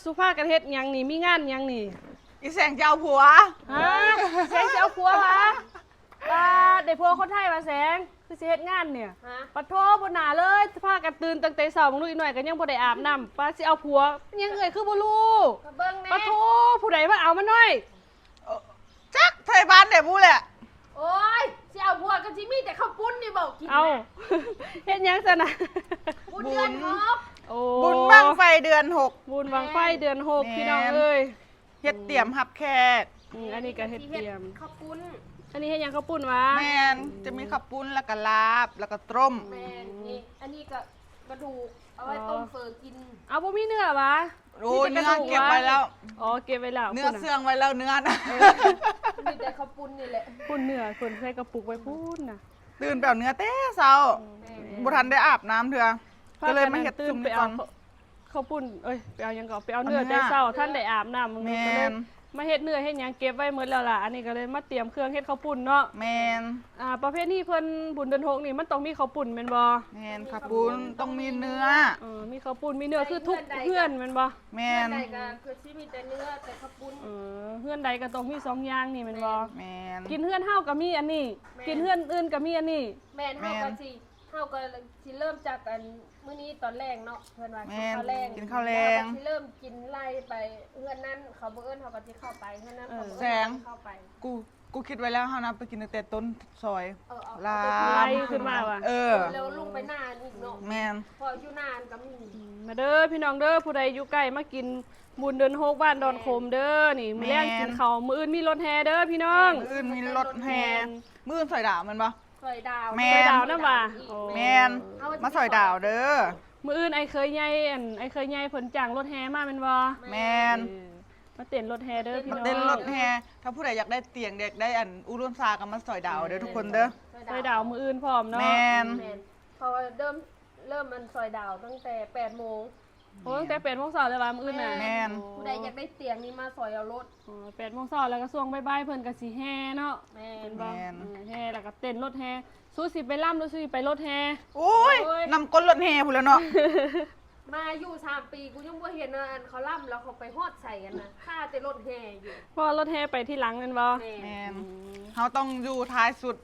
สุภาพกันเฮ็ดหยังนี่มีงานหยังนี่อีแสงจะเอาผัวฮะแสงสิเอาผัววะว่าได้ผัวคนไทยมาแสงคือสิเฮ็ดงานเนี่ยปะโทบ่น่าเลยพากันตื่นตั้งแต่เช้ามื้อนี้หน่อยก็ยังบ่ได้อาบน้ำป้าสิเอาผัวยังเอ่ยคือบ่รู้เบิ่งแน่ปะโทผู้ใดมาเอามาหน่อยจักไทยบ้านเด้บู้แหละโอ้ยสิเอาผัวก็สิมีแต่ข้าวปุ้นนี่บอกกินเอาเฮ็ดหยังซะนะบุญเดือน6บุญบั้งไฟเดือน6บุญบังไฟเดือน6พี่น้องเอ้ยเฮ็ดเตรียมรับแขกอันนี้ก็เฮ็ดเตรียมข้าวปุ้นอันนี้เฮ็ดหยังข้าวปุ้นวะแม่นจะมีข้าวปุ้นแล้วก็ลาบแล้วก็ต้มแม่นนี่อันนี้ก็กระดูกเอาไว้ต้มเฟอกินเอาบ่มีเนื้อวะโอ้เนื้อเก็บไว้แล้วอ๋อเก็บไว้แล้วเนื้อเสื่องไว้แล้วเนื้อนะมีแต่ข้าวปุ้นนี่แหละปุ้นเนื้อคนใส่กระปุกไว้ปุ้นน่ะตื่นไปเอาเนื้อเต้เช้าบ่ทันได้อาบน้ำเถื่อก็เลยมาเฮ็ดซุ่มไปเอาข้าวปุ้นไปเอาหยังก็ไปเอาเนื้อแต่เช้าท่านได้อาบน้ำมึงก็เลยมาเฮ็ดเนื้อเฮ็ดหยังเก็บไว้หมดแล้วล่ะอันนี้ก็เลยมาเตรียมเครื่องเฮ็ดข้าวปุ้นเนาะแม่นประเภทนี้เพิ่นบุญเดือน6นี่มันต้องมีข้าวปุ้นแม่นบ่แม่นข้าวปุ้นต้องมีเนื้อมีข้าวปุ้นมีเนื้อคือทุกเฮือนแม่นบ่แม่นใดก็คือสิมีแต่เนื้อแต่ข้าวปุ้นเฮือนใดก็ต้องมี2อย่างนี่แม่นบ่แม่นกินเฮือนเฮาก็มีอันนี้กินเฮือนอื่นก็มีอันนี้แม่นเฮาก็สิเริ่มจากกันมื้อนี้ตอนแรกเนาะเพิ่นว่ากินข้าวแรงสิเริ่มกินไล่ไปเฮือนนั้นเขาบ่เอิ้นเขาก็สิเข้าไปเฮือนนั้นเขาบ่แสงเข้าไปกูคิดไว้แล้วเฮานะไปกินตั้งแต่ต้นซอยไล่ขึ้นมาว่ะแล้วลงไปหน้าอีกเนาะแม่นพออยู่หน้าก็มีมาเด้อพี่น้องเด้อผู้ใดอยู่ใกล้มากินบุญเดือน6บ้านดอนโคมเด้อนี่มื้อแรกกินข้าวมื้ออื่นมีรถแห่เด้อพี่น้องมื้ออื่นมีรถแห่มื้ออื่นใส่ดาวมันบ่ซอยดาวแม่ดาวนะว่ะแม่นมาซอยดาวเด้อมื้ออื่นไอ้เคยใหญ่ไอ้เคยใหญ่เพิ่นจ้างรถแห่มาแม่นบ่แม่นมาเต้นรถแห่เด้อพี่น้องมาเต้นรถแห่ถ้าผู้ใดอยากได้เตียงเด็กได้อันอุดมซาก็มาซอยดาวเด้อทุกคนเด้อซอยดาวมื้ออื่นพร้อมเนาะแม่นพอเริ่มมันซอยดาวตั้งแต่ 8:00 นโอ้ตั้งแต่8:00 นเลยว่ามื้ออื่นน่ะแม่นผู้ใดอยากได้เตียงนี่มาซอยเอารถ8:00 นแล้วก็ช่วงบ่ายๆเพิ่นก็สิแห่เนาะแม่นบ่แห่แล้วก็เต้นรถแห่สู้สิไปล่ำหรือสู้ไปรถแห่โอ้ยนำก้นรถแห่พุ่นแล้วเนาะมาอยู่3 ปีกูยังบ่เห็นอันเขาล่ำแล้วเขาไปฮอดใส่กันนะค่าแต่รถแห่อยู่เพราะรถแห่ไปที่หลังแม่นบ่แม่นเฮาต้องอยู่ท้ายสุด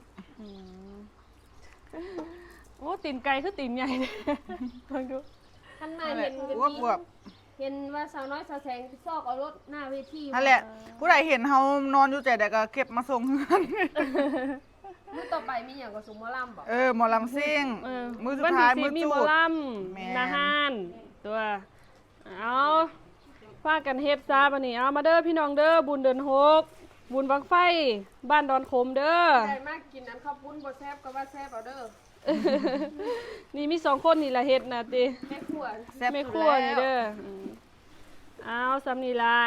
โอ้ตีนไก่คือตีนใหญ่ลองดูข้างหน้าเห็นกันดีเห็นว่าสาวน้อยสาวแสงซอกเอารถหน้าเวทีนั่นแหละผู้ใดเห็นเฮานอนอยู่ใจแต่ก็เก็บมาส่งมื้อต่อไปมีหยังก็สุหมอลำบ่หมอลำซิ่งมื้อสุดท้ายมื้อจูดมีหมอลำนาฮานตัวเอาพากันเฮ็ดซาบัดนี้เอามาเด้อพี่น้องเด้อบุญเดือน6บุญบังไฟบ้านดอนโคมเด้อได้มากกินอันข้าวปุ้นบ่แซ่บก็ว่าแซ่บเอาเด้อนี่มี2คนนี่ล่ะเฮ็ดน่ะติแม่ครัวแม่ครัวนี่เด้อเอาซ้ำนี่ล่ะ